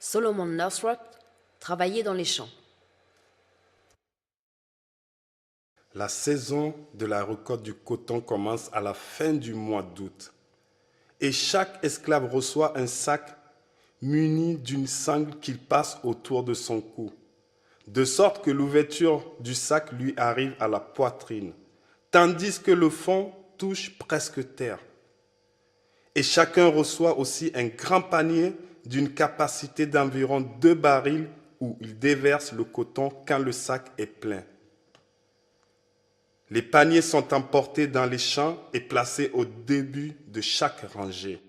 Solomon Northrop travaillait dans les champs. La saison de la récolte du coton commence à la fin du mois d'août. Et chaque esclave reçoit un sac muni d'une sangle qu'il passe autour de son cou, de sorte que l'ouverture du sac lui arrive à la poitrine, tandis que le fond touche presque terre. Et chacun reçoit aussi un grand panier d'une capacité d'environ 2 barils où il déverse le coton quand le sac est plein. Les paniers sont emportés dans les champs et placés au début de chaque rangée.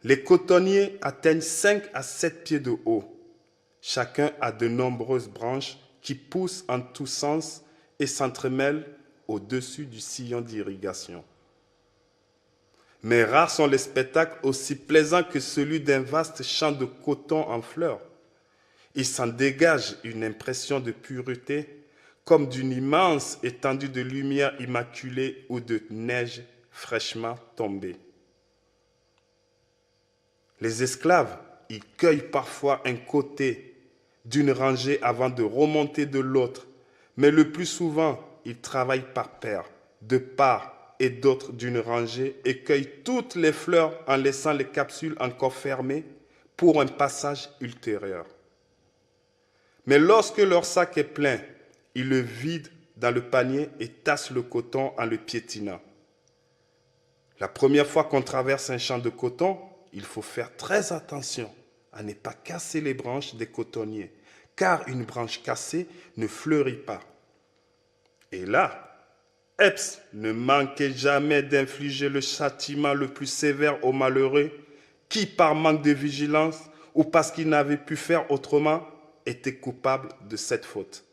Les cotonniers atteignent 5 à 7 pieds de haut. Chacun a de nombreuses branches qui poussent en tous sens et s'entremêlent au-dessus du sillon d'irrigation. Mais rares sont les spectacles aussi plaisants que celui d'un vaste champ de coton en fleurs. Il s'en dégage une impression de pureté, comme d'une immense étendue de lumière immaculée ou de neige fraîchement tombée. Les esclaves y cueillent parfois un côté d'une rangée avant de remonter de l'autre, mais le plus souvent, ils travaillent par paires, de part et d'autre d'une rangée et cueillent toutes les fleurs en laissant les capsules encore fermées pour un passage ultérieur. Mais lorsque leur sac est plein, ils le vident dans le panier et tassent le coton en le piétinant. La première fois qu'on traverse un champ de coton, il faut faire très attention à ne pas casser les branches des cotonniers, car une branche cassée ne fleurit pas. Et là, Epps ne manquait jamais d'infliger le châtiment le plus sévère aux malheureux qui, par manque de vigilance ou parce qu'ils n'avaient pu faire autrement, étaient coupables de cette faute.